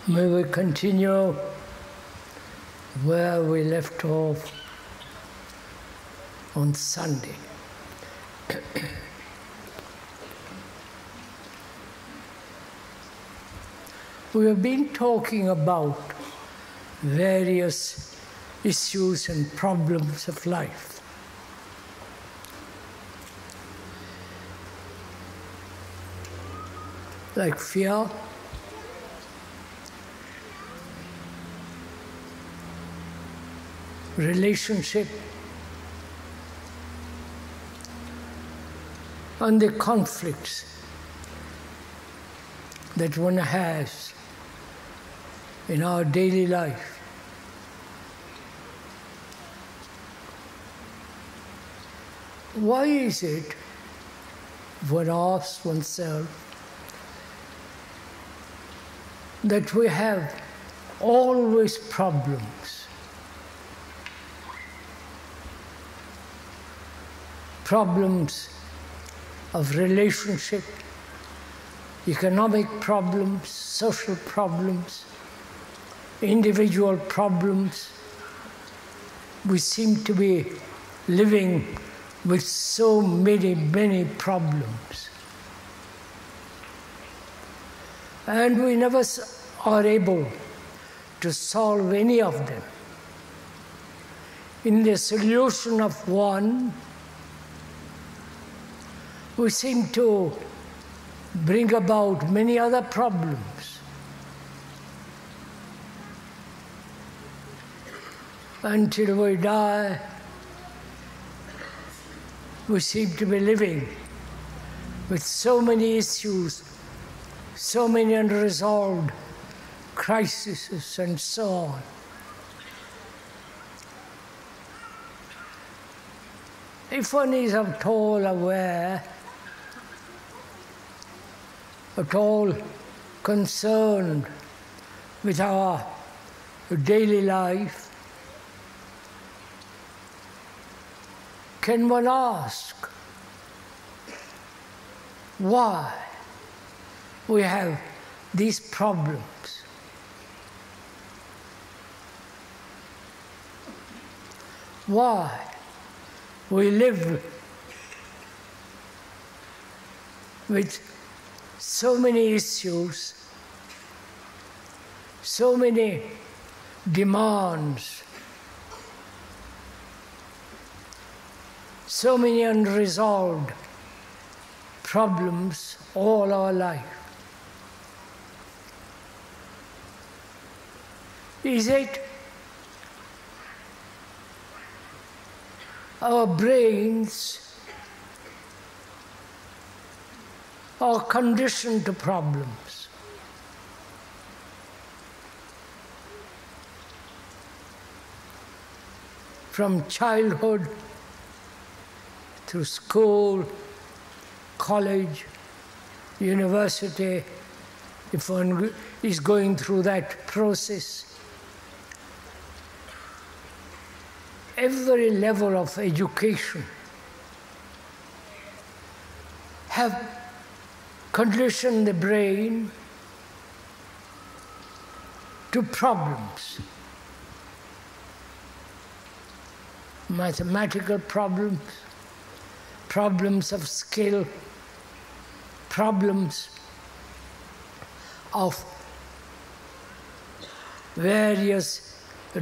May we continue where we left off on Sunday. We have been talking about various issues and problems of life. Like fear, relationship, and the conflicts that one has in our daily life. Why is it, one asks oneself, that we have always problems? Problems of relationship, economic problems, social problems, individual problems. We seem to be living with so many problems. And we never are able to solve any of them. In the solution of one, we seem to bring about many other problems. Until we die, we seem to be living with so many issues, so many unresolved crises, and so on. If one is at all aware, at all concerned with our daily life, can one ask why we have these problems? Why we live with so many issues, so many demands, so many unresolved problems all our life? Is it our brains are conditioned to problems? From childhood through school, college, university, if one is going through that process, every level of education have conditioned the brain to problems. Mathematical problems, problems of skill, problems of various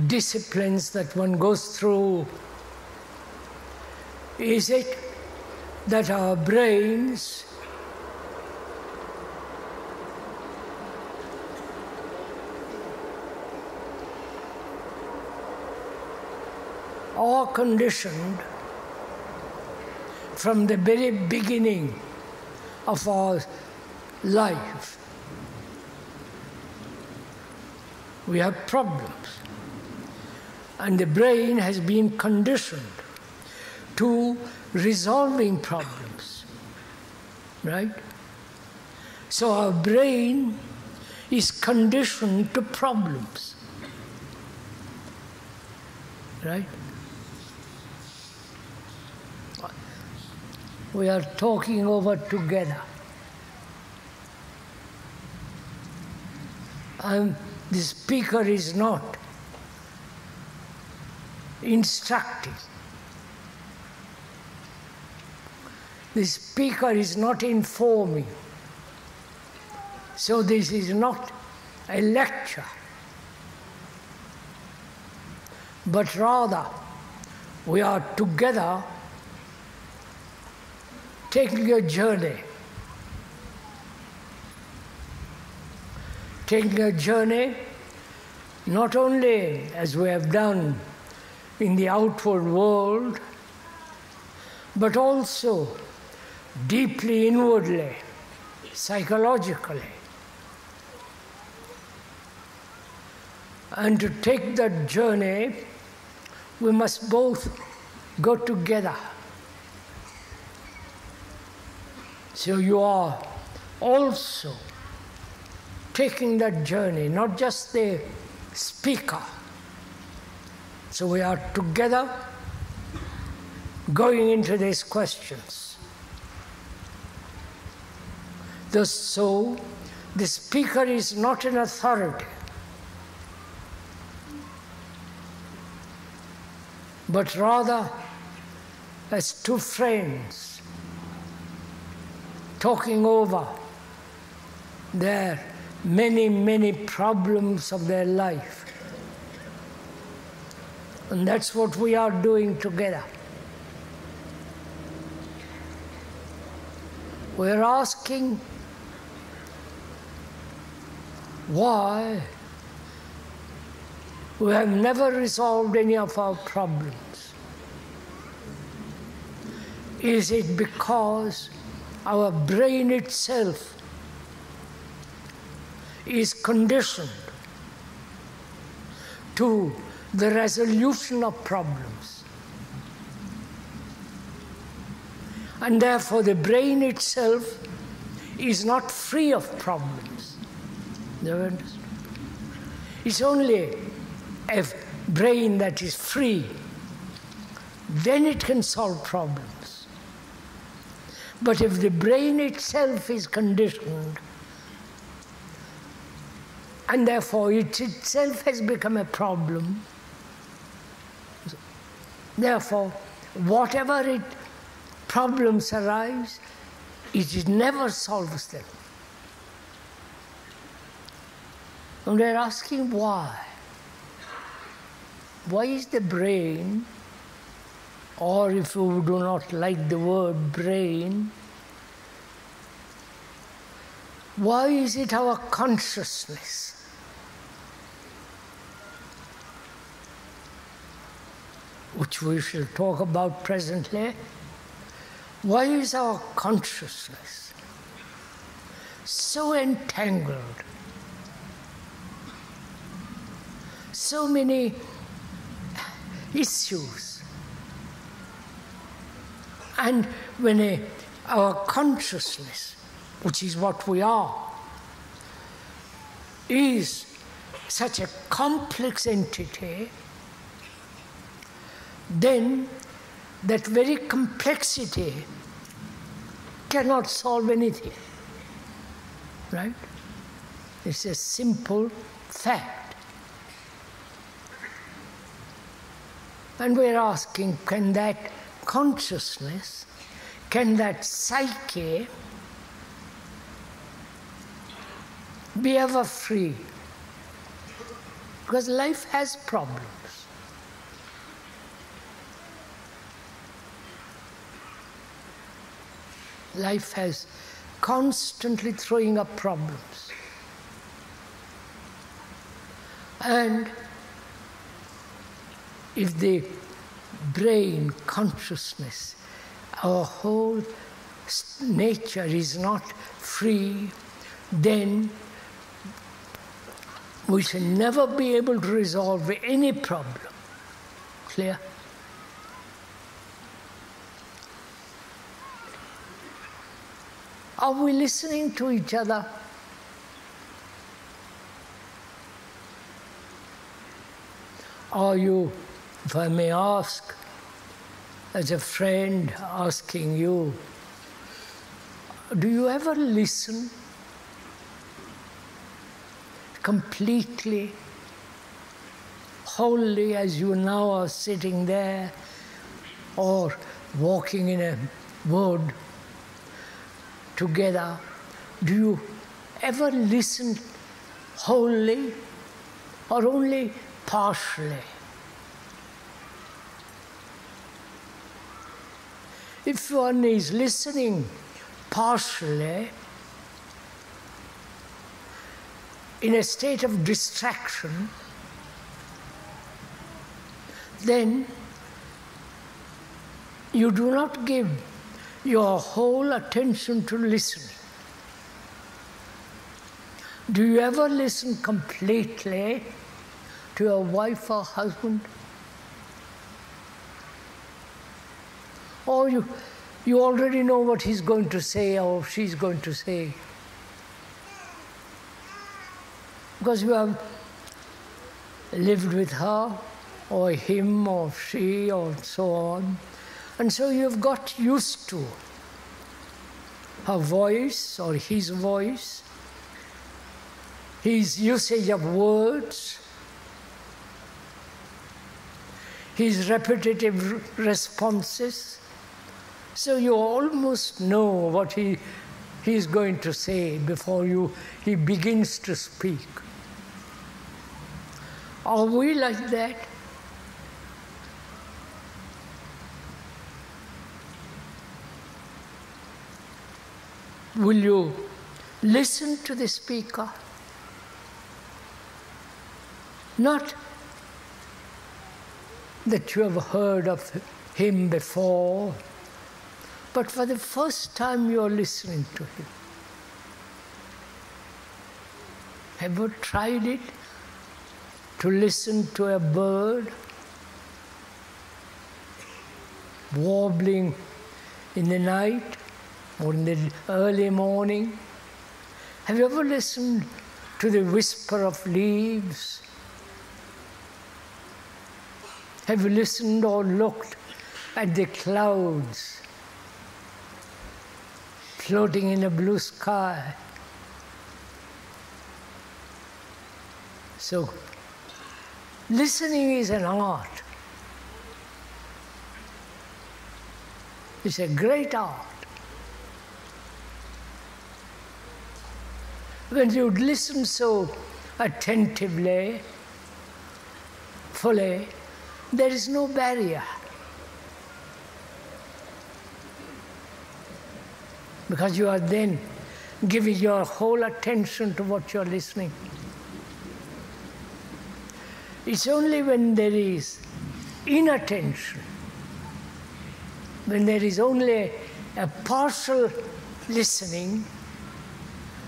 disciplines that one goes through. Is it that our brains are conditioned from the very beginning of our life? We have problems. And the brain has been conditioned to resolving problems, right? So our brain is conditioned to problems, right? We are talking over together. I'm the speaker is not instructing. The speaker is not informing. So this is not a lecture, but rather we are together taking a journey. Taking a journey not only as we have done in the outward world, but also deeply inwardly, psychologically. And to take that journey, we must both go together. So you are also taking that journey, not just the speaker. So we are together going into these questions. Thus, so the speaker is not an authority, but rather as two friends talking over their many, many problems of their life. And that's what we are doing together. We're asking why we have never resolved any of our problems. Is it because our brain itself is conditioned to the resolution of problems? And therefore the brain itself is not free of problems. Do you understand? It's only a brain that is free, then it can solve problems. But if the brain itself is conditioned, and therefore it itself has become a problem, therefore whatever problems arise, it never solves them. And we're asking why. Why is the brain, or if you do not like the word brain, why is it our consciousness which we shall talk about presently? Why is our consciousness so entangled? So many issues. And when our consciousness, which is what we are, is such a complex entity, then that very complexity cannot solve anything. Right? It's a simple fact. And we're asking, can that consciousness, can that psyche be ever free? Because life has problems. Life has constantly throwing up problems. And if the brain, consciousness, our whole nature is not free, then we shall never be able to resolve any problem. Clear? Are we listening to each other? Are you, if I may ask, as a friend asking you, do you ever listen completely, wholly, as you now are sitting there or walking in a wood together, do you ever listen wholly or only partially? If one is listening partially, in a state of distraction, then you do not give your whole attention to listening. Do you ever listen completely to your wife or husband? Or you already know what he's going to say or she's going to say? Because you have lived with her or him or she or so on. And so you've got used to her voice or his voice, his usage of words, his repetitive responses. So you almost know what he's going to say before he begins to speak. Are we like that? Will you listen to the speaker? Not that you have heard of him before, but for the first time you are listening to him. Have you tried it? To listen to a bird warbling in the night or in the early morning? Have you ever listened to the whisper of leaves? Have you listened or looked at the clouds floating in a blue sky? So, listening is an art. It's a great art. When you listen so attentively, fully, there is no barrier. Because you are then giving your whole attention to what you are listening. It's only when there is inattention, when there is only a partial listening,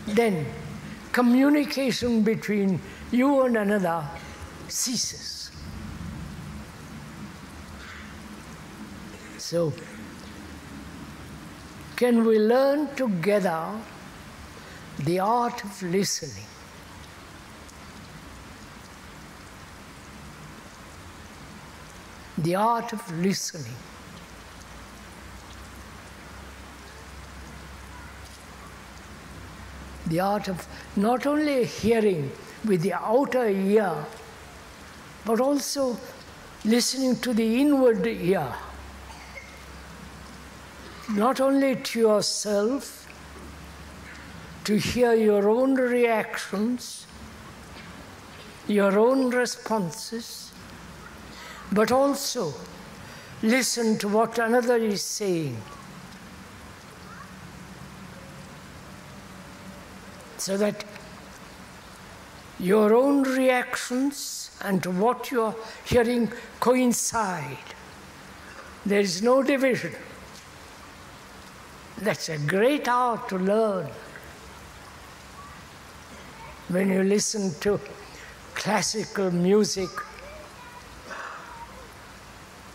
then communication between you and another ceases. So, can we learn together the art of listening? The art of listening. The art of not only hearing with the outer ear, but also listening to the inward ear. Not only to yourself, to hear your own reactions, your own responses, but also listen to what another is saying. So that your own reactions and to what you are hearing coincide. There is no division. That's a great art to learn. When you listen to classical music,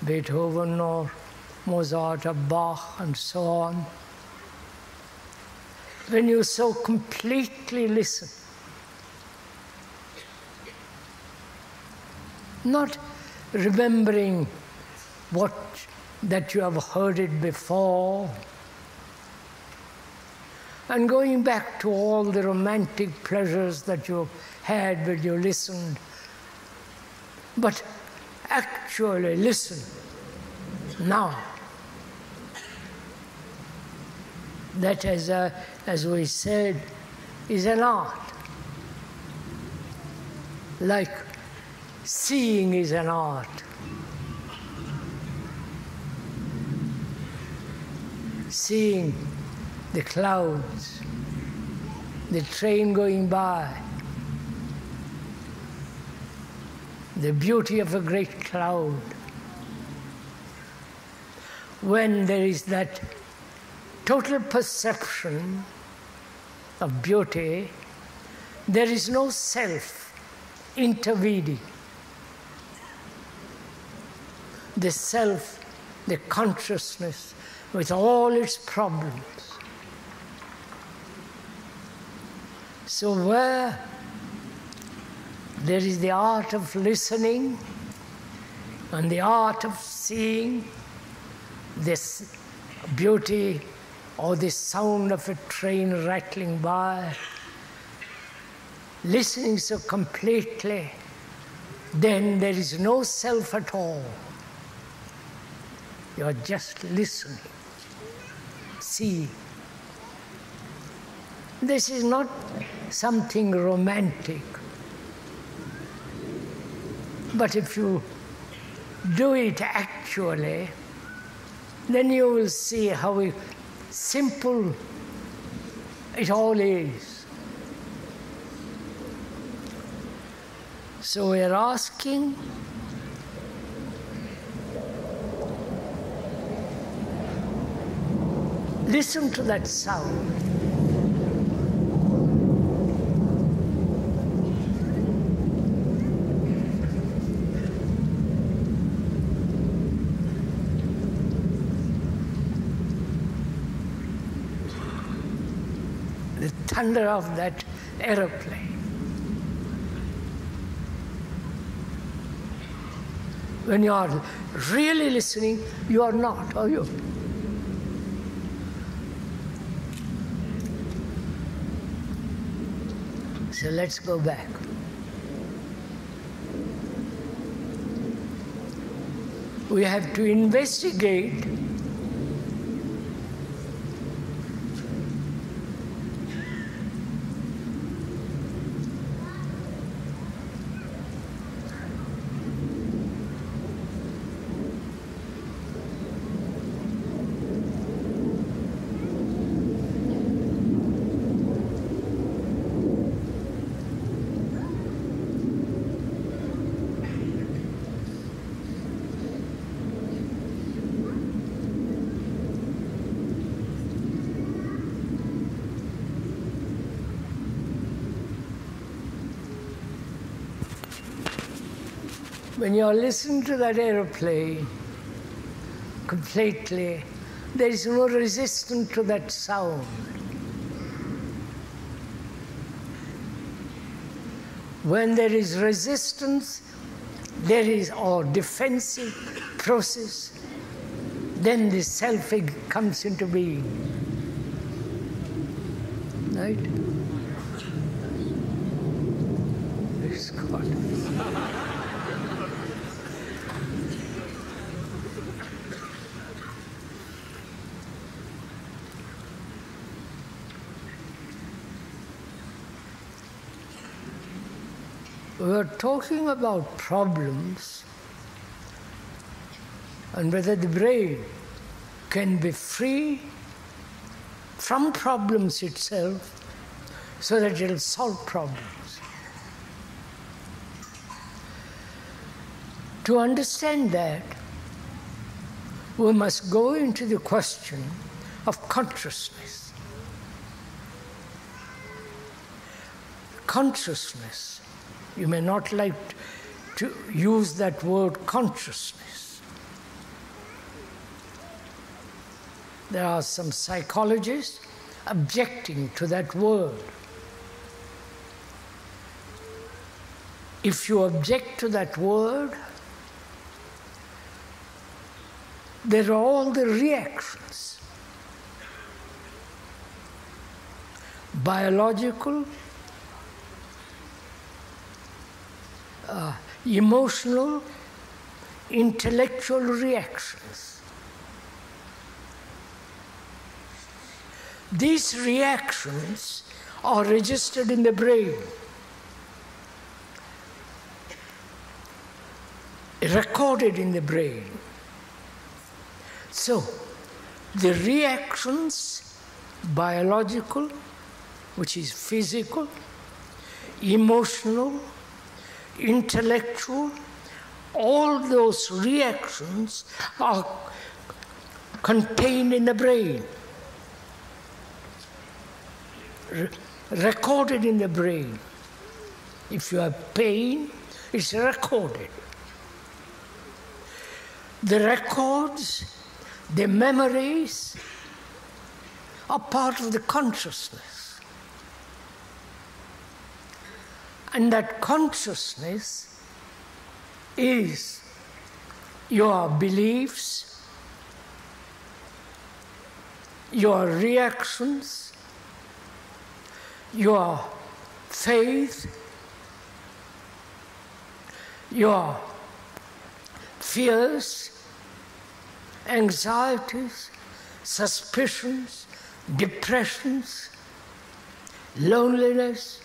Beethoven or Mozart or Bach and so on, when you so completely listen, not remembering that you have heard it before, and going back to all the romantic pleasures that you had when you listened. But actually listen now. That, as we said, is an art. Like seeing is an art. Seeing the clouds, the train going by, the beauty of a great cloud. When there is that total perception of beauty, there is no self intervening. The self, the consciousness, with all its problems. So where there is the art of listening and the art of seeing this beauty or the sound of a train rattling by, listening so completely, then there is no self at all. You are just listening, seeing. This is not something romantic. But if you do it actually, then you will see how simple it all is. So we are asking, listen to that sound. The thunder of that aeroplane. When you are really listening, you are not, are you? So let's go back. We have to investigate when you are listening to that aeroplane completely, there is no resistance to that sound. When there is resistance, there is or defensive process, then the self comes into being. Right? Praise God. We are talking about problems and whether the brain can be free from problems itself so that it will solve problems. To understand that, we must go into the question of consciousness. Consciousness. You may not like to use that word consciousness. There are some psychologists objecting to that word. If you object to that word, there are all the reactions. biological, emotional, intellectual reactions. These reactions are registered in the brain, recorded in the brain. So, the reactions, biological, which is physical, emotional, intellectual, all those reactions are contained in the brain, recorded in the brain. If you have pain, it's recorded. The records, the memories are part of the consciousness. And that consciousness is your beliefs, your reactions, your faith, your fears, anxieties, suspicions, depressions, loneliness,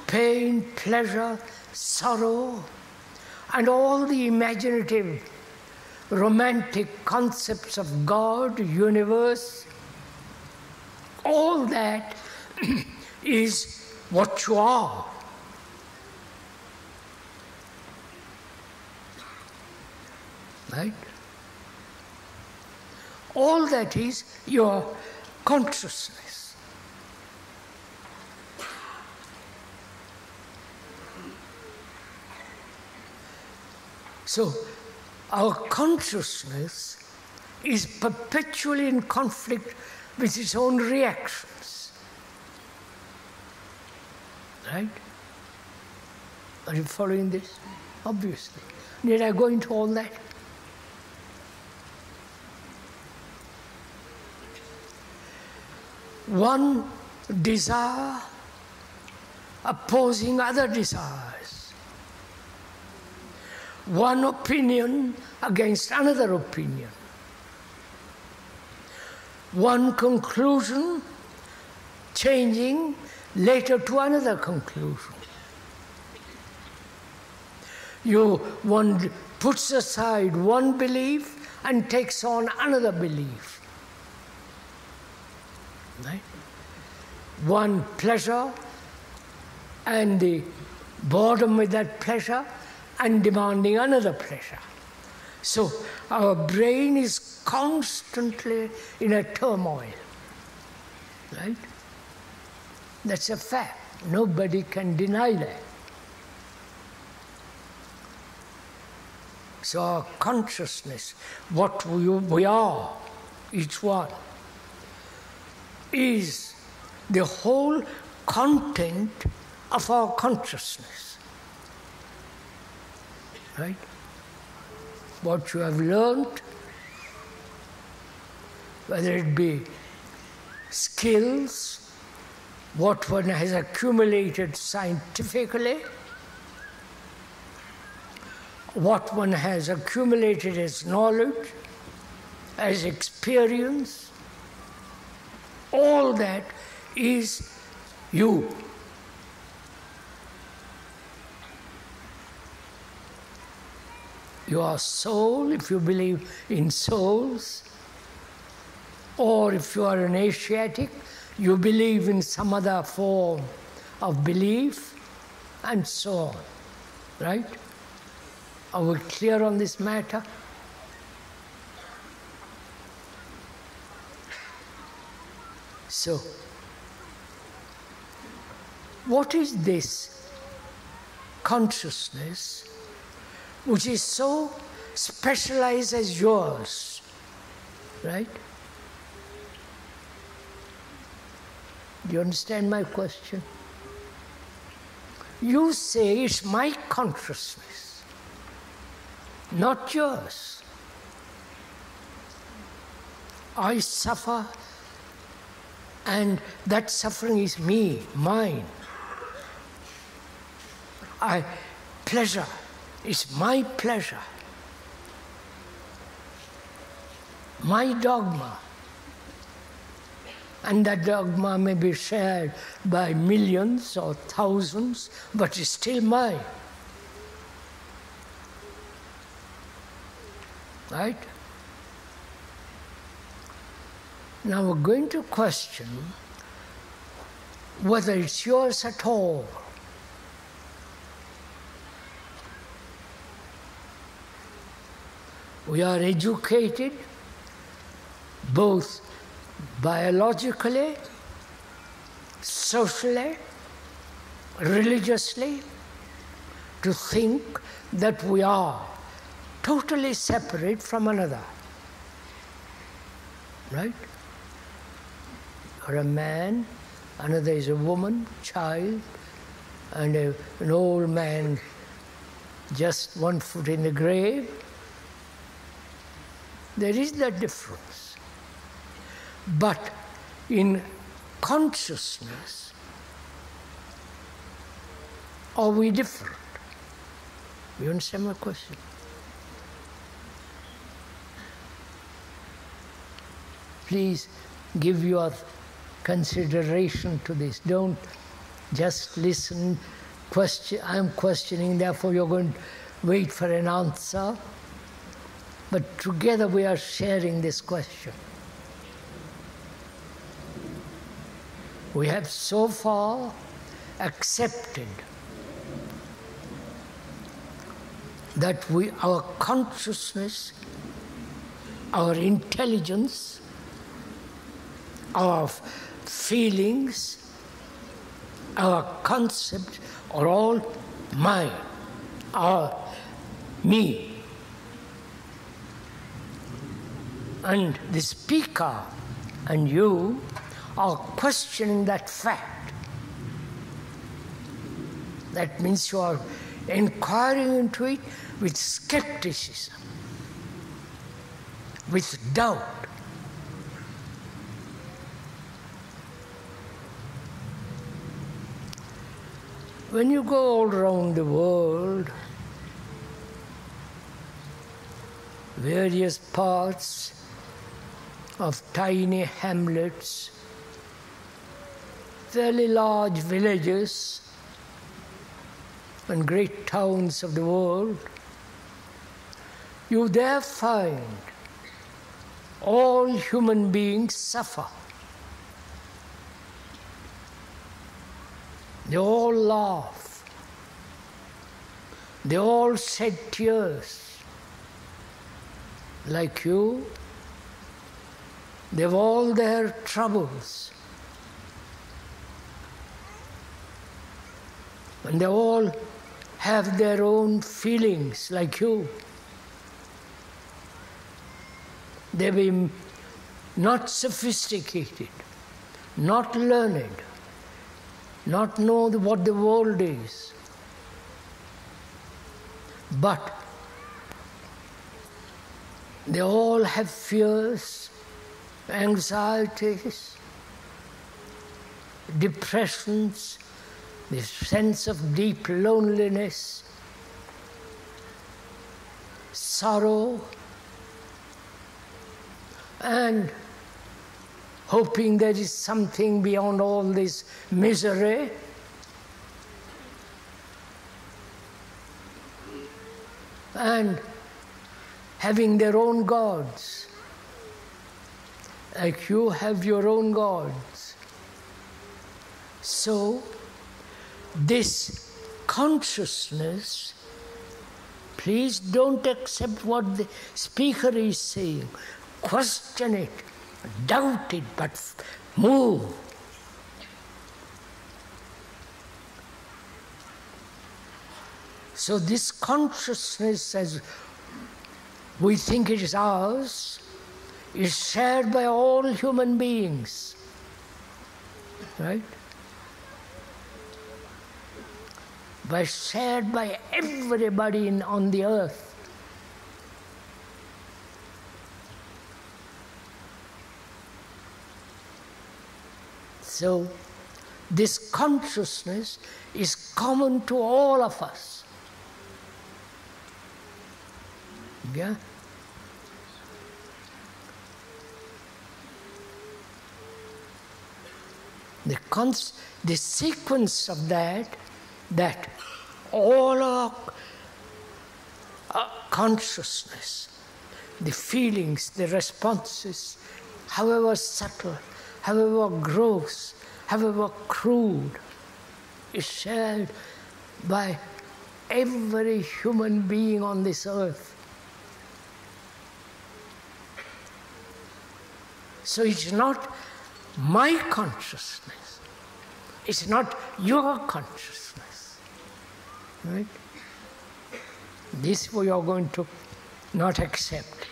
pain, pleasure, sorrow, and all the imaginative, romantic concepts of God, universe. All that is what you are. Right? All that is your consciousness. So, our consciousness is perpetually in conflict with its own reactions. Right? Are you following this? Obviously. Need I go into all that? One desire opposing other desires. One opinion against another opinion. One conclusion changing later to another conclusion. One puts aside one belief and takes on another belief. Right? One pleasure and the boredom with that pleasure and demanding another pleasure. So our brain is constantly in a turmoil. Right? That's a fact. Nobody can deny that. So our consciousness, what we are, each one, is the whole content of our consciousness. Right? What you have learned, whether it be skills, what one has accumulated scientifically, what one has accumulated as knowledge, as experience, all that is you. Your soul, if you believe in souls, or if you are an Asiatic, you believe in some other form of belief, and so on. Right? Are we clear on this matter? So, what is this consciousness which is so specialized as yours? Right? Do you understand my question? You say it's my consciousness, not yours. I suffer And that suffering is me, mine. Pleasure is my pleasure, my dogma. And that dogma may be shared by millions or thousands, but it's still mine. Right? Now we're going to question whether it's yours at all. We are educated both biologically, socially, religiously, to think that we are totally separate from another. Right? You're a man, another is a woman, child, and an old man just 1 foot in the grave. There is that difference. But in consciousness, are we different? You understand my question? Please give your consideration to this. Don't just listen, question. I'm questioning, therefore you're going to wait for an answer. But together we are sharing this question. We have so far accepted that our consciousness, our intelligence, our feelings, our concepts are all mine, are me. And the speaker and you are questioning that fact. That means you are inquiring into it with skepticism, with doubt. When you go all around the world, various parts of tiny hamlets, fairly large villages, and great towns of the world, you there find all human beings suffer. They all laugh. They all shed tears. Like you, they've all their troubles. And they all have their own feelings, like you. They be not sophisticated, not learned, not know what the world is. But they all have fears, anxieties, depressions, this sense of deep loneliness, sorrow, and hoping there is something beyond all this misery. And having their own gods, like you have your own gods. So, this consciousness, please don't accept what the speaker is saying. Question it, doubt it, but move. So this consciousness, as we think it is ours, is shared by all human beings. Right? Shared by everybody on the earth. So this consciousness is common to all of us. Yeah? The sequence of that all our consciousness, the feelings, the responses, however subtle, however gross, however crude, is shared by every human being on this earth. So it's not my consciousness, it's not your consciousness, right? This we are going to not accept.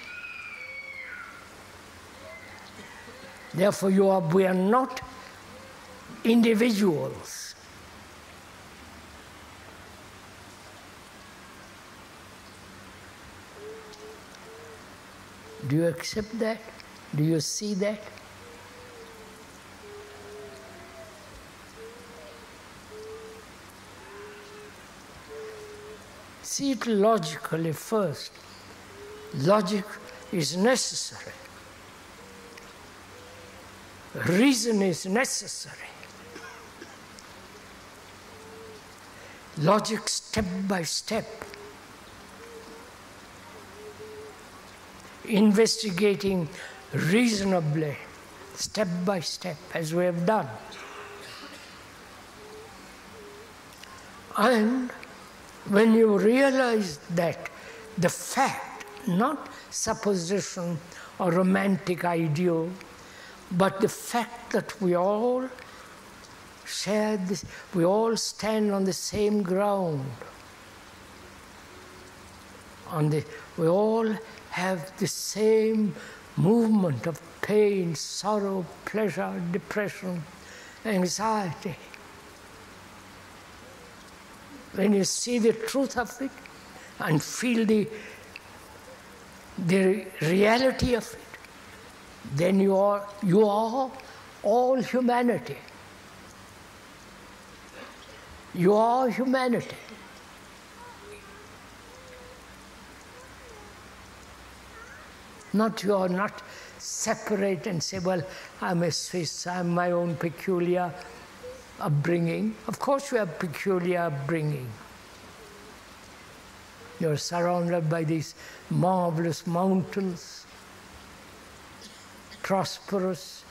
Therefore, we are not individuals. Do you accept that? Do you see that? See it logically first. Logic is necessary. Reason is necessary. Logic step by step. Investigating reasonably, step by step, as we have done. And when you realize that the fact, not supposition or romantic ideal, but the fact that we all share this, we all stand on the same ground. We all have the same movement of pain, sorrow, pleasure, depression, anxiety. When you see the truth of it and feel the reality of it, then you are all humanity. You are humanity. You are not separate and say, well, I'm a Swiss, I'm my own peculiar upbringing. Of course you have peculiar upbringing. You're surrounded by these marvelous mountains, prosperous,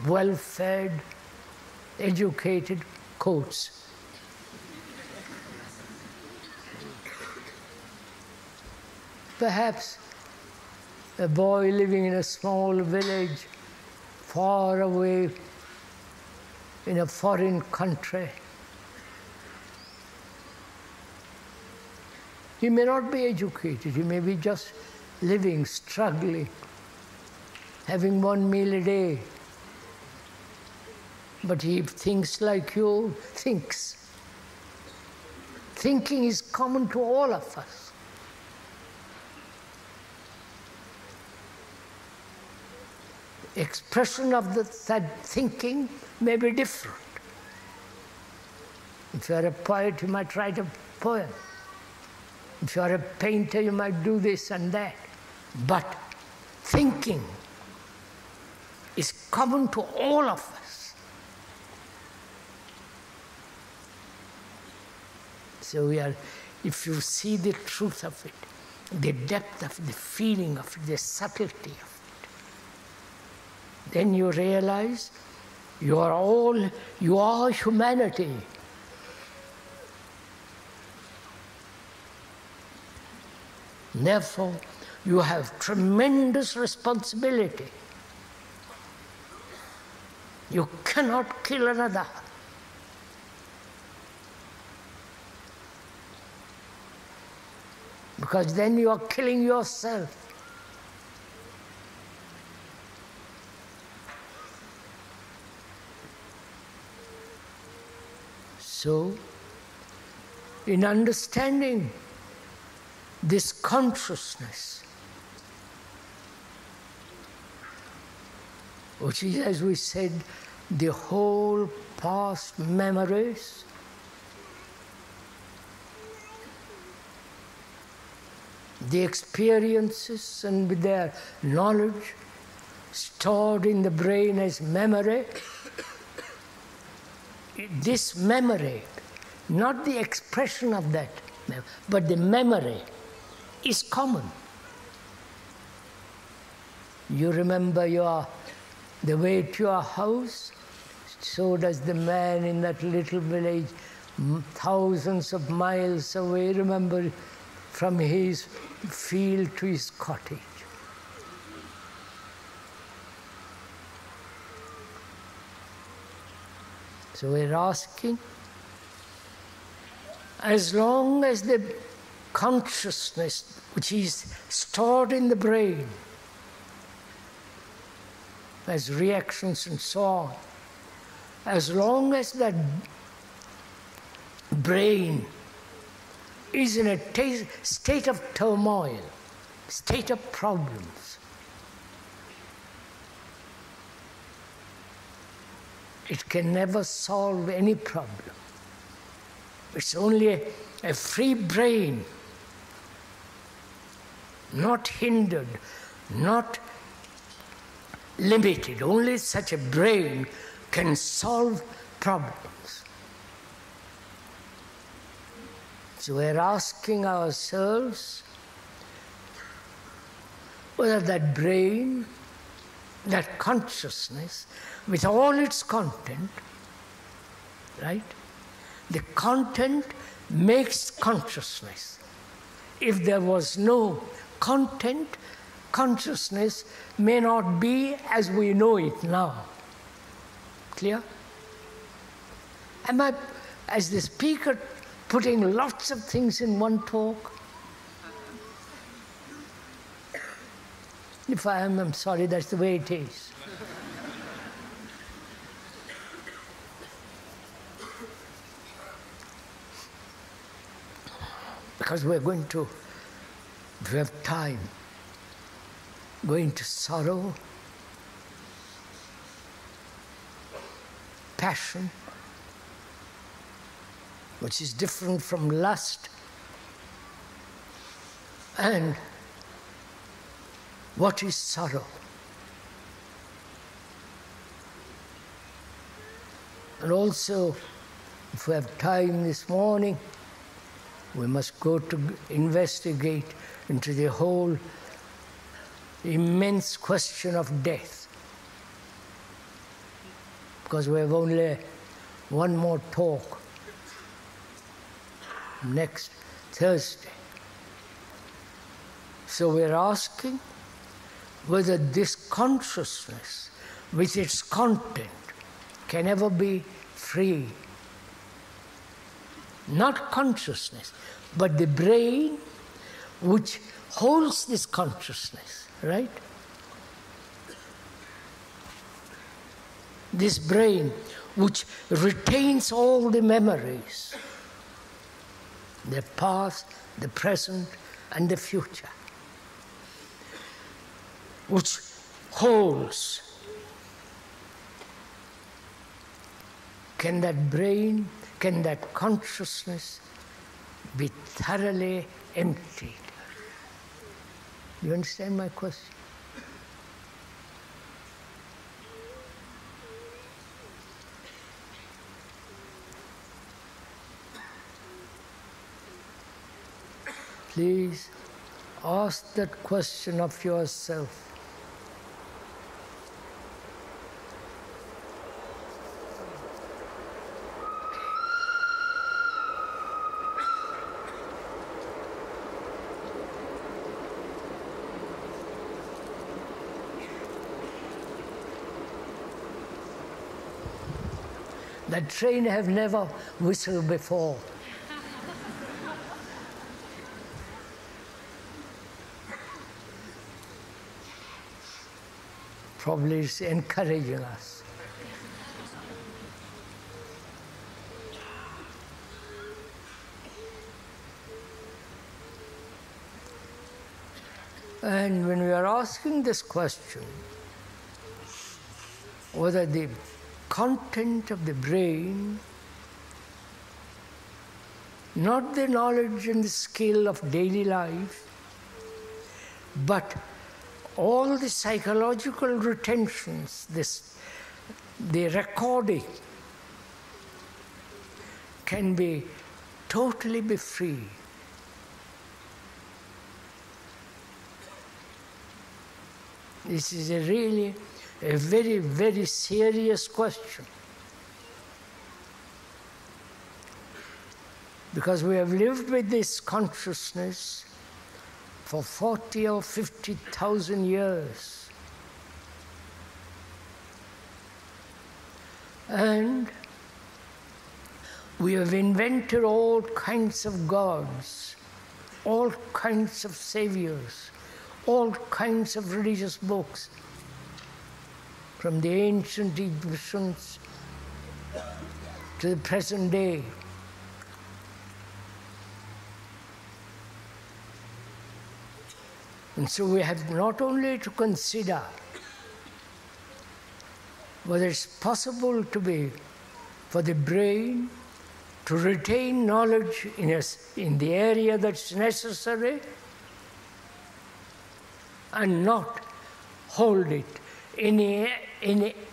well-fed, educated coats. Perhaps a boy living in a small village far away in a foreign country, he may not be educated, he may be just living, struggling, having one meal a day. But he thinks like you thinks. Thinking is common to all of us. Expression of that thinking may be different. If you are a poet, you might write a poem. If you are a painter, you might do this and that. But thinking is common to all of us. So if you see the truth of it, the depth of the feeling of it, the subtlety of it, then you realize you are humanity. Therefore, you have tremendous responsibility. You cannot kill another. Because then you are killing yourself. So, in understanding this consciousness, which is, as we said, the whole past memories, the experiences and with their knowledge stored in the brain as memory, this memory, not the expression of that, but the memory is common. You remember the way to your house, so does the man in that little village thousands of miles away remember from his field to his cottage. So we're asking, as long as the consciousness which is stored in the brain as reactions and so on, as long as that brain is in a state of turmoil, state of problems, it can never solve any problem. It's only a free brain, not hindered, not limited. Only such a brain can solve problems. So we're asking ourselves whether that brain, that consciousness, with all its content, right? The content makes consciousness. If there was no content, consciousness may not be as we know it now. Clear? Am I, as the speaker, putting lots of things in one talk? If I am, I'm sorry, that's the way it is. Because we're going to, if we have time, go into sorrow, passion, which is different from lust, and what is sorrow. And also, if we have time this morning, we must go to investigate into the whole immense question of death. Because we have only one more talk next Thursday. So we're asking whether this consciousness with its content can ever be free. Not consciousness, but the brain which holds this consciousness, right? This brain which retains all the memories, the past, the present, and the future, which holds. Can that brain, can that consciousness be thoroughly emptied? You understand my question? Please ask that question of yourself. That train have never whistled before. Probably it's encouraging us. And when we are asking this question, whether the content of the brain, not the knowledge and the skill of daily life, but all the psychological retentions, the recording can be totally be free. This is really a very, very serious question. Because we have lived with this consciousness for 40 or 50,000 years. And we have invented all kinds of gods, all kinds of saviors, all kinds of religious books, from the ancient Egyptians to the present day. And so we have not only to consider whether it's possible for the brain to retain knowledge in the area that's necessary and not hold it in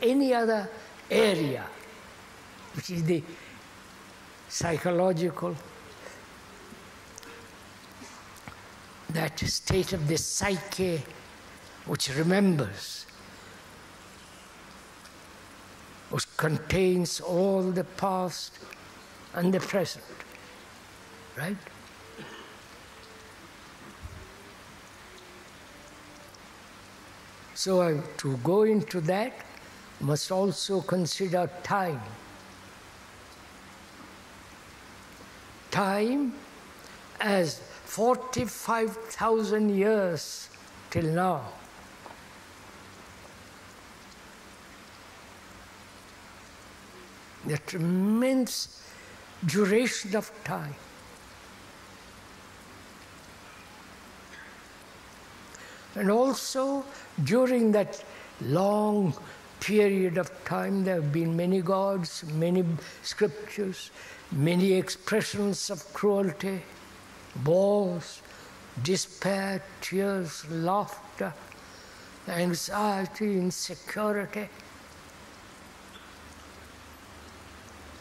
any other area, which is the psychological, that state of the psyche which remembers, which contains all the past and the present, right? So to go into that, must also consider time. Time as 45,000 years till now. The tremendous duration of time. And also, during that long period of time, there have been many gods, many scriptures, many expressions of cruelty, wars, despair, tears, laughter, anxiety, insecurity.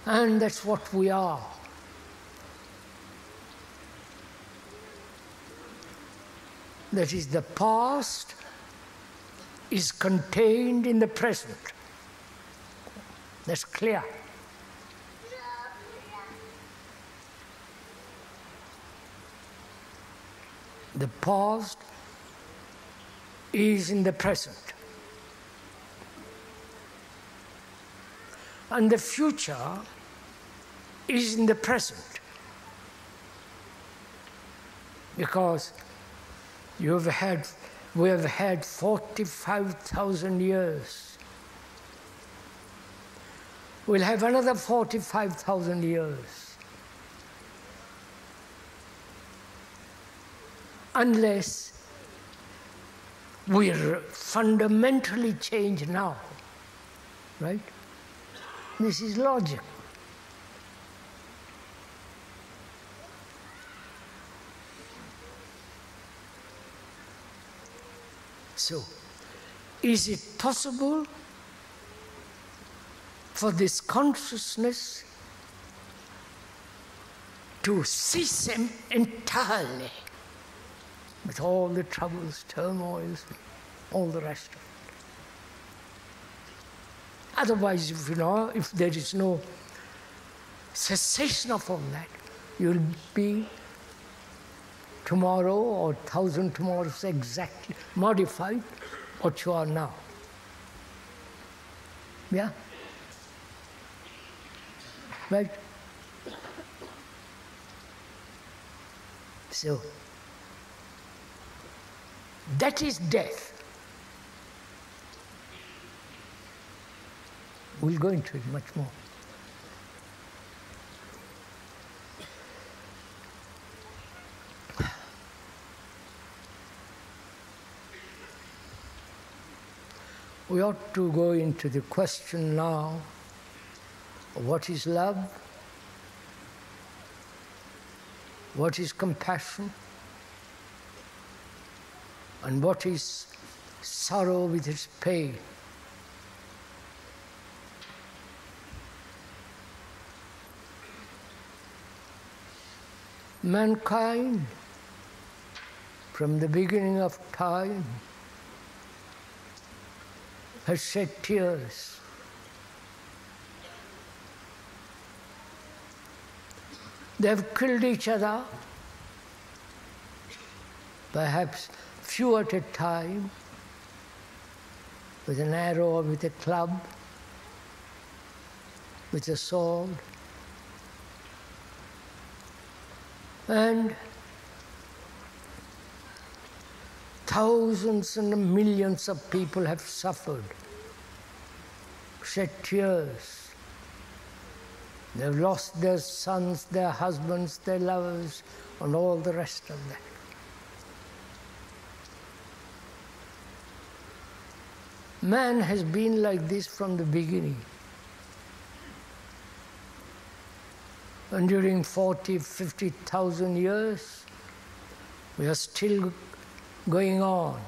And that's what we are. That is, the past is contained in the present. That's clear. The past is in the present. And the future is in the present. Because we have had 45,000 years. We'll have another 45,000 years. Unless we fundamentally change now, right? This is logic. So, is it possible for this consciousness to cease entirely with all the troubles, turmoils, all the rest of it? Otherwise, if there is no cessation of all that, you'll be tomorrow or 1,000 tomorrows exactly modified what you are now. Yeah? Right? So, that is death. We'll go into it much more. We ought to go into the question now What is love? What is compassion? And what is sorrow with its pain? Mankind, from the beginning of time, has shed tears. They have killed each other, perhaps few at a time, with an arrow or with a club, with a sword. And thousands and millions of people have suffered, shed tears. They've lost their sons, their husbands, their lovers, and all the rest of that. Man has been like this from the beginning. And during 40, 50,000 years, we are still going on,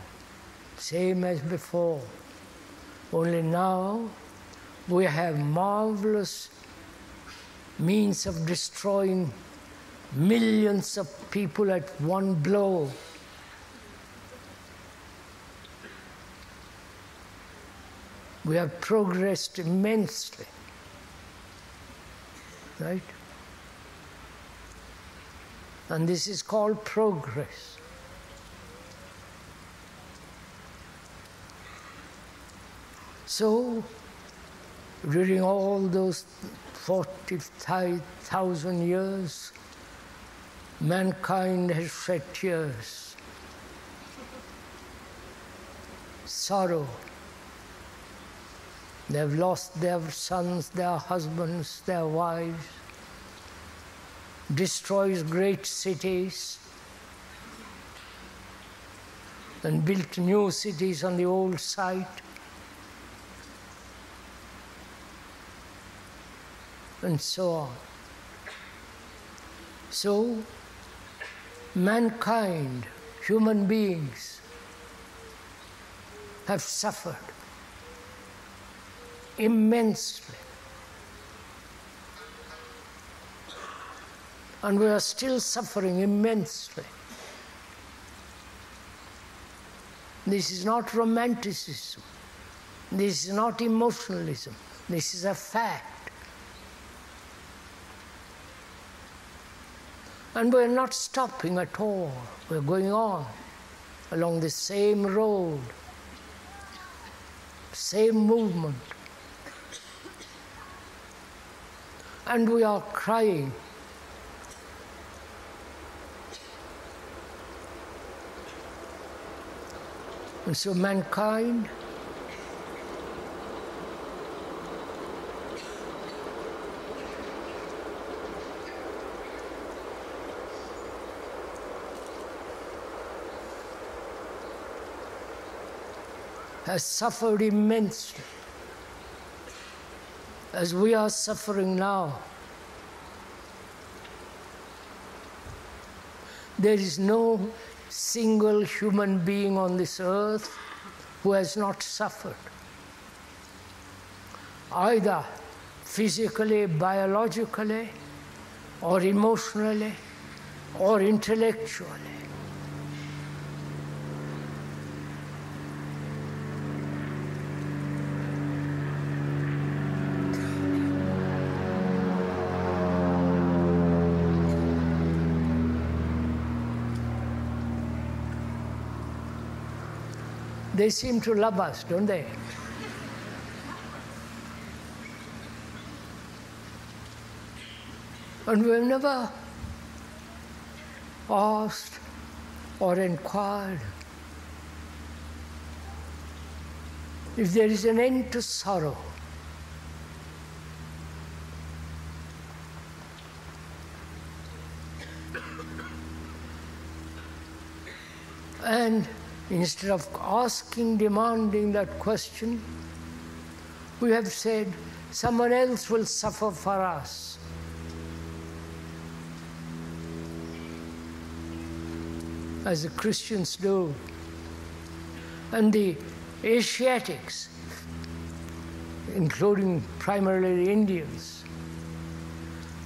same as before. Only now we have marvelous means of destroying millions of people at one blow. We have progressed immensely, right? And this is called progress. So, during all those 45,000 years, mankind has shed tears, sorrow. They have lost their sons, their husbands, their wives, destroys great cities, and built new cities on the old site. And so on. So, mankind, human beings, have suffered immensely. And we are still suffering immensely. This is not romanticism. This is not emotionalism. This is a fact. And we're not stopping at all. We're going on along the same road, same movement. And we are crying. And so mankind has suffered immensely, as we are suffering now. There is no single human being on this earth who has not suffered, either physically, biologically, or emotionally, or intellectually. They seem to love us, don't they? And we've never asked or inquired if there is an end to sorrow. And instead of asking, demanding that question, We have said someone else will suffer for us. As the Christians do. And the Asiatics, including primarily the Indians,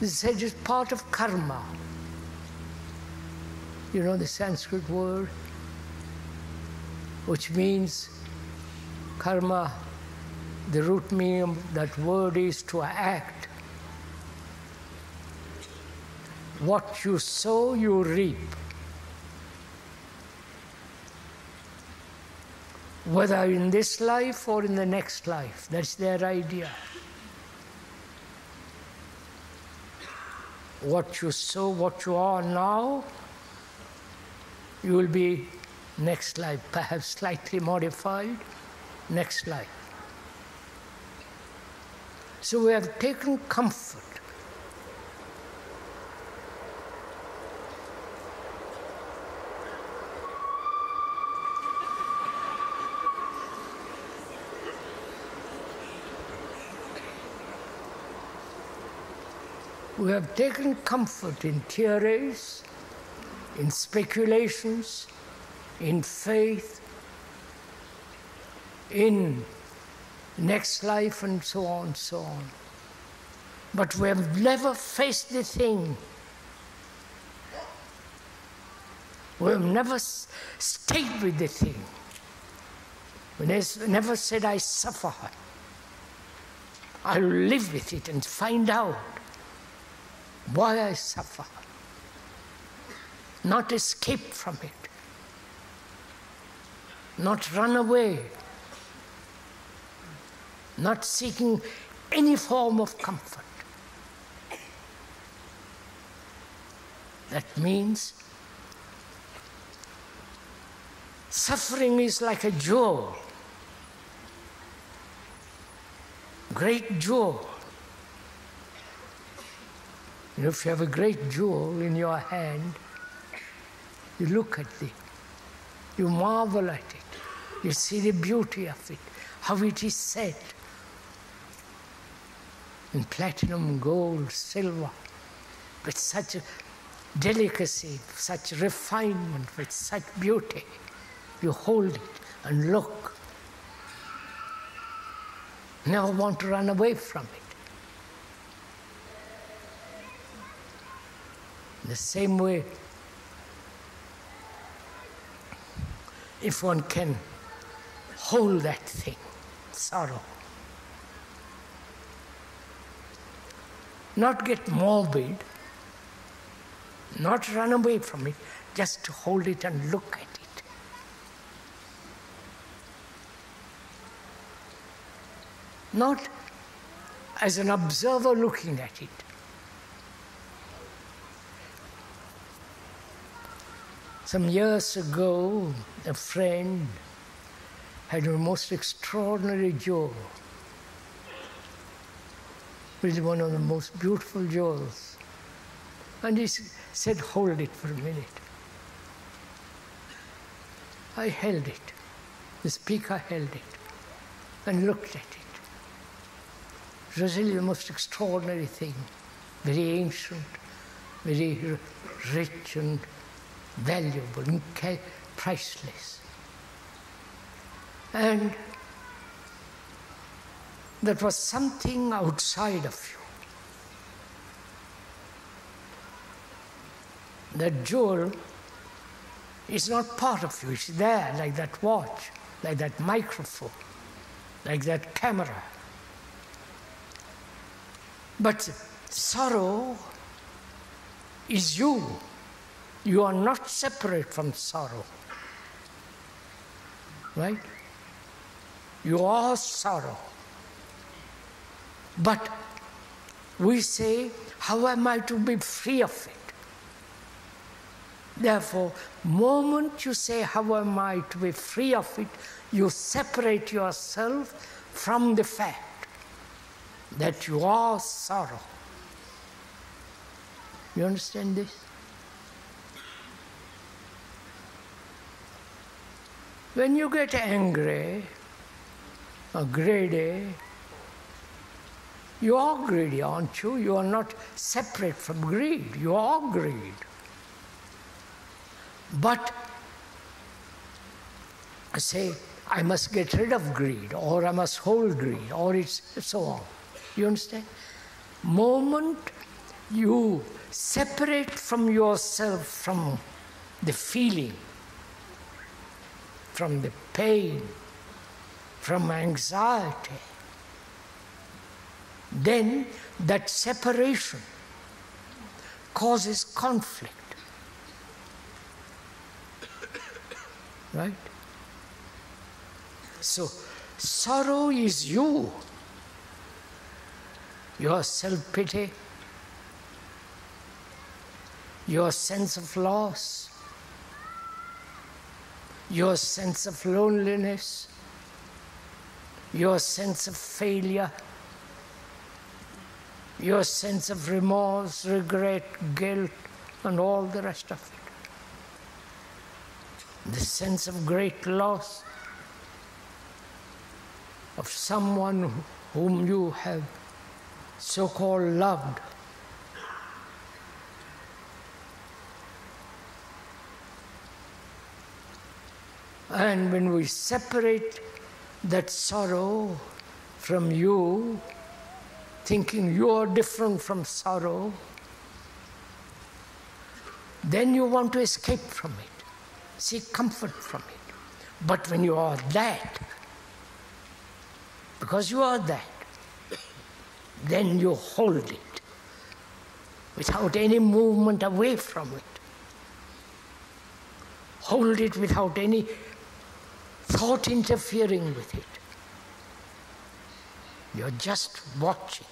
they said it's part of karma. You know the Sanskrit word, which means karma, the root meaning of that word is to act. What you sow, you reap. Whether in this life or in the next life, that's their idea. What you sow, what you are now, you will be next life, perhaps slightly modified, next life. So we have taken comfort in theories, in speculations, in faith, in next life, and so on and so on. But we have never faced the thing. We have never stayed with the thing. We never said, I suffer. I'll live with it and find out why I suffer. Not escape from it. Not run away. Not seeking any form of comfort. That means suffering is like a jewel, great jewel. You know, if you have a great jewel in your hand, you look at it, you marvel at it, you see the beauty of it, how it is set in platinum, gold, silver, with such a delicacy, such refinement, with such beauty. You hold it and look. Never want to run away from it. The same way, if one can hold that thing, sorrow, not get morbid, not run away from it, just to hold it and look at it. Not as an observer looking at it. Some years ago, a friend had a most extraordinary jewel, really one of the most beautiful jewels. And he said, hold it for a minute. I held it. The speaker held it and looked at it. It was really the most extraordinary thing, very ancient, very rich and valuable, priceless. And that was something outside of you. That jewel is not part of you, it's there, like that watch, like that microphone, like that camera. But sorrow is you. You are not separate from sorrow. Right? You are sorrow. But we say, how am I to be free of it? Therefore, moment you say, how am I to be free of it, you separate yourself from the fact that you are sorrow. You understand this? When you get angry or greedy You are greedy, aren't you? You are not separate from greed. You are greed. But say, I must get rid of greed, or I must hold greed, or it's so on. You understand? Moment you separate from yourself, from the feeling, from the pain, from anxiety, then that separation causes conflict. Right? So, sorrow is you. Your self-pity, your sense of loss, your sense of loneliness, your sense of failure, your sense of remorse, regret, guilt, and all the rest of it. The sense of great loss of someone whom you have so-called loved. And when we separate that sorrow from you, thinking you are different from sorrow, then you want to escape from it, seek comfort from it. But when you are that, because you are that, then you hold it without any movement away from it. Hold it without any thought interfering with it. You're just watching.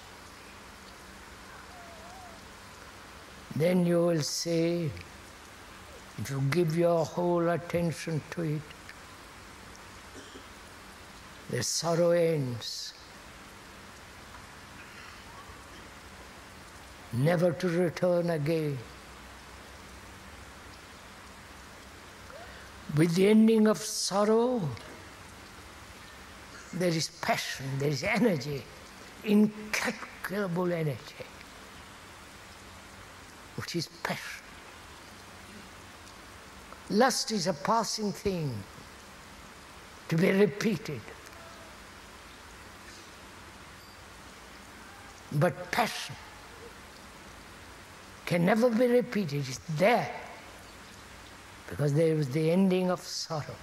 Then you will say, if you give your whole attention to it, the sorrow ends, never to return again. With the ending of sorrow, there is passion, there is energy, incalculable energy, which is passion. Lust is a passing thing to be repeated. But passion can never be repeated. It's there because there is the ending of sorrow.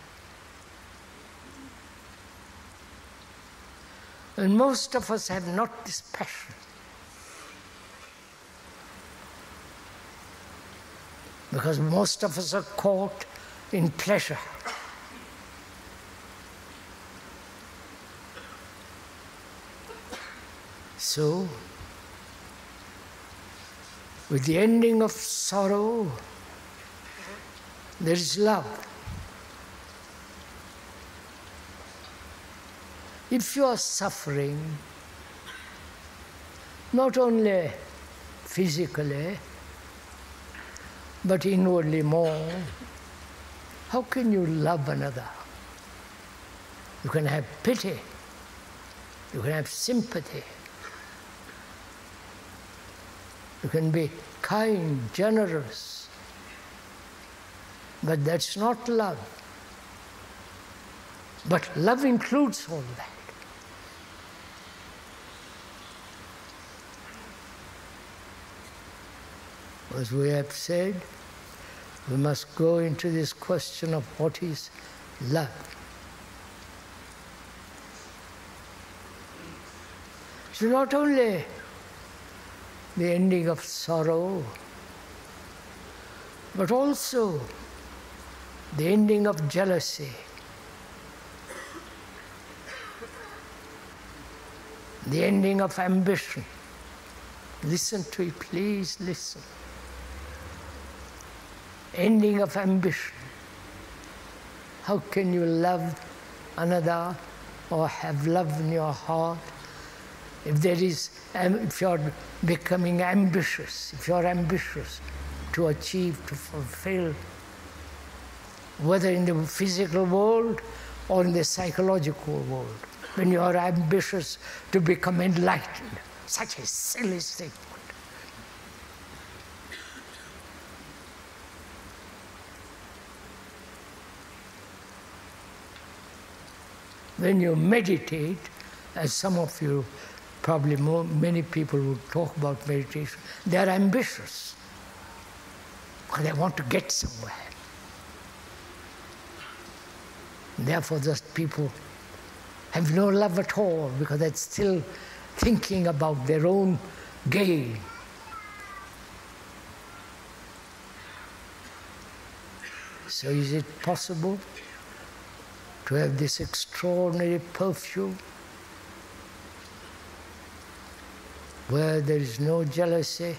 And most of us have not this passion. Because most of us are caught in pleasure. So, with the ending of sorrow, there is love. If you are suffering, not only physically, but inwardly more, how can you love another? You can have pity, you can have sympathy, you can be kind, generous, but that's not love. But love includes all that. As we have said, we must go into this question of what is love. So not only the ending of sorrow, but also the ending of jealousy, the ending of ambition. Listen to it, please listen. Ending of ambition. How can you love another or have love in your heart if you're becoming ambitious, if you're ambitious to achieve, to fulfill, whether in the physical world or in the psychological world, when you are ambitious to become enlightened, Such a silly statement. When you meditate, as some of you, probably many people would talk about meditation, they are ambitious because they want to get somewhere. Therefore, those people have no love at all because they're still thinking about their own gain. So is it possible to have this extraordinary perfume where there is no jealousy,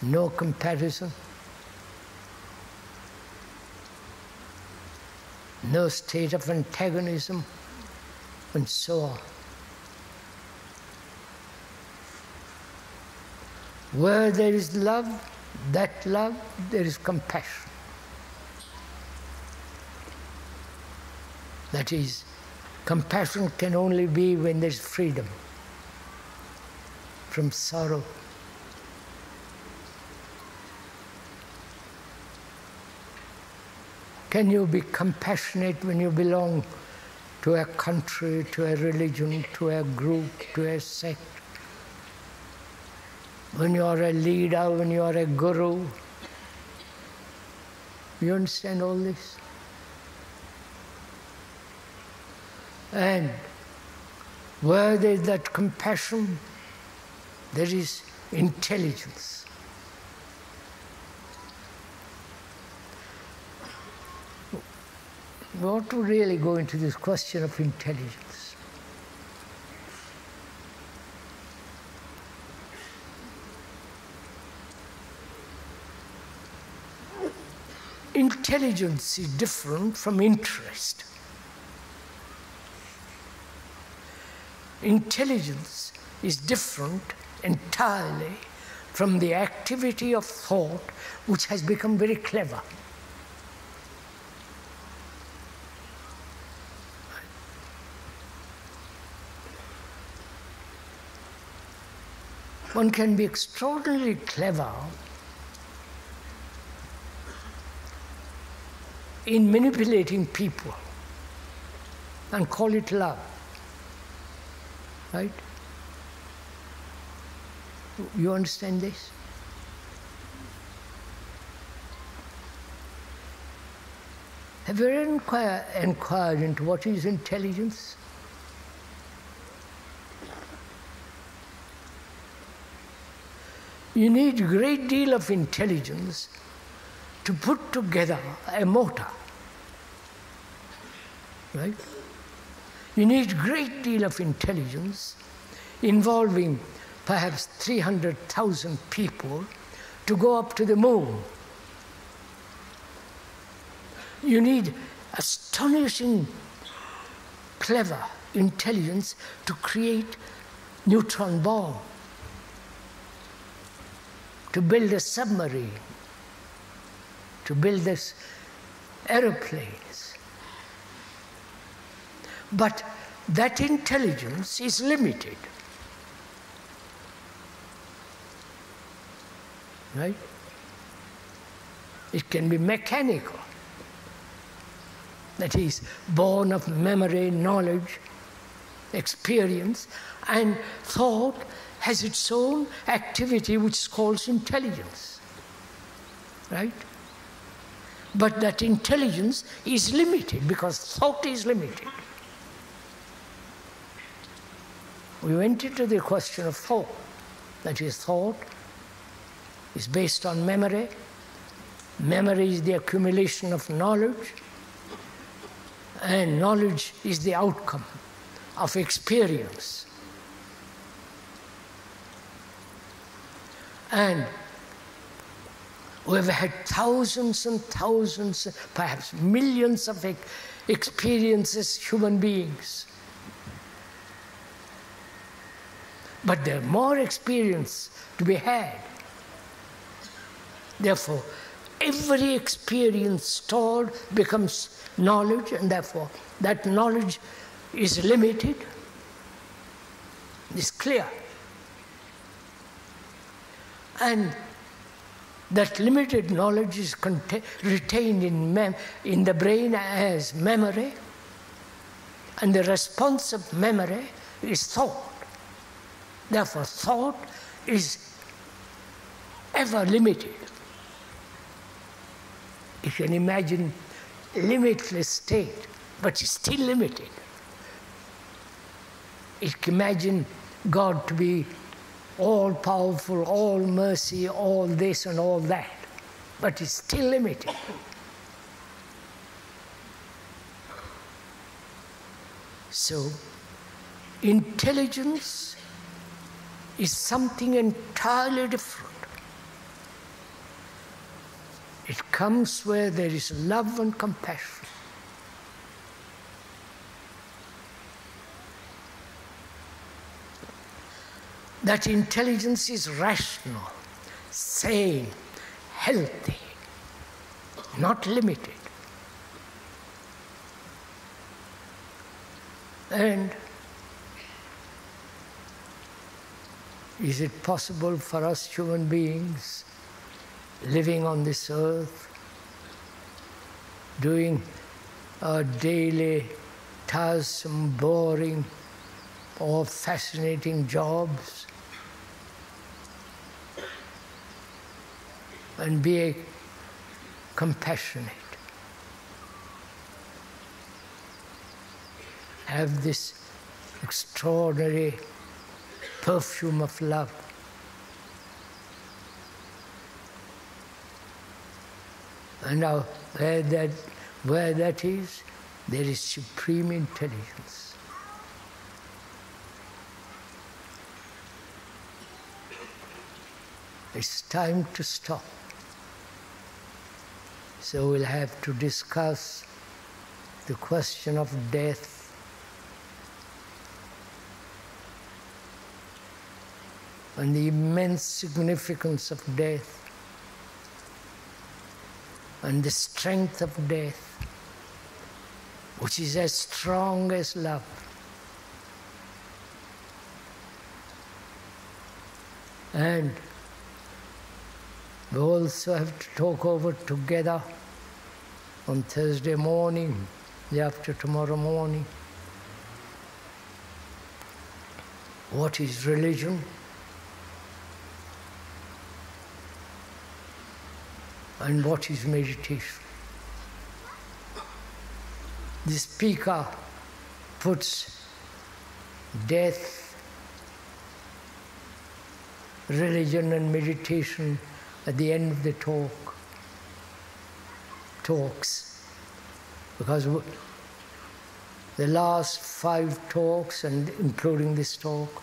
no comparison, no state of antagonism, and so on? Where there is love, there is compassion. That is, compassion can only be when there is freedom from sorrow. Can you be compassionate when you belong to a country, to a religion, to a group, to a sect? When you are a leader, when you are a guru? You understand all this? And where there is that compassion, there is intelligence. We ought to really go into this question of intelligence. Intelligence is different from interest. Intelligence is different entirely from the activity of thought which has become very clever. One can be extraordinarily clever in manipulating people and call it love. Right? You understand this? Have you ever inquired into what is intelligence? You need a great deal of intelligence to put together a motor. Right? You need a great deal of intelligence involving perhaps 300,000 people to go up to the moon. You need astonishing, clever intelligence to create neutron bomb, to build a submarine, to build this aeroplanes. But that intelligence is limited. Right? It can be mechanical. That is, born of memory, knowledge, experience, and thought has its own activity which is called intelligence. Right? But that intelligence is limited because thought is limited. We went into the question of thought. That is, thought is based on memory. Memory is the accumulation of knowledge, and knowledge is the outcome of experience. And we have had thousands and thousands, perhaps millions of experiences, human beings. But there are more experience to be had. Therefore, every experience stored becomes knowledge, and therefore that knowledge is limited. It's clear. And that limited knowledge is retained in the brain as memory, and the response of memory is thought. Therefore, thought is ever limited. You can imagine limitless state, but it's still limited. You can imagine God to be all-powerful, all-mercy, all this and all that, but it's still limited. So, intelligence is something entirely different. It comes where there is love and compassion. That intelligence is rational, sane, healthy, not limited. And is it possible for us human beings living on this earth, doing our daily, tiresome, boring, or fascinating jobs, and be compassionate, have this extraordinary perfume of love? And now, where that is, there is supreme intelligence. It's time to stop. So we'll have to discuss the question of death, and the immense significance of death, and the strength of death, which is as strong as love. And we also have to talk over together on Thursday morning, day after tomorrow morning. What is religion? And what is meditation? The speaker puts death, religion and meditation at the end of the talks, because the last 5 talks, and including this talk,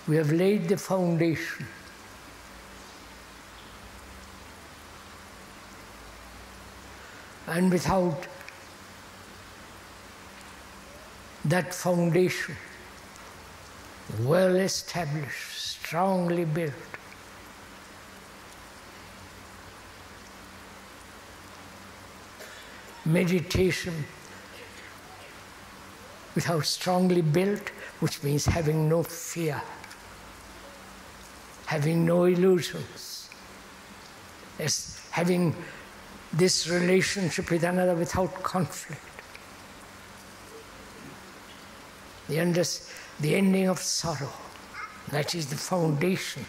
we have laid the foundation. And without that foundation, well established, strongly built, meditation without strongly built, which means having no fear, having no illusions, as having this relationship with another without conflict. The ending of sorrow, that is the foundation.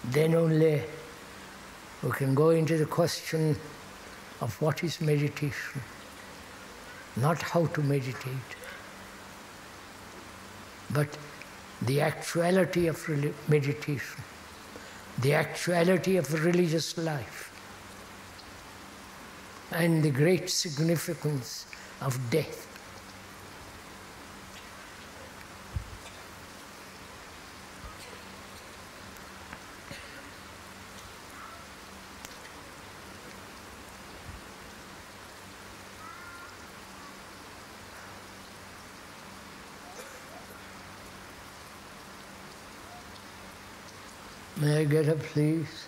Then only we can go into the question of what is meditation, not how to meditate, but the actuality of meditation, the actuality of religious life, and the great significance of death. May I get up, please?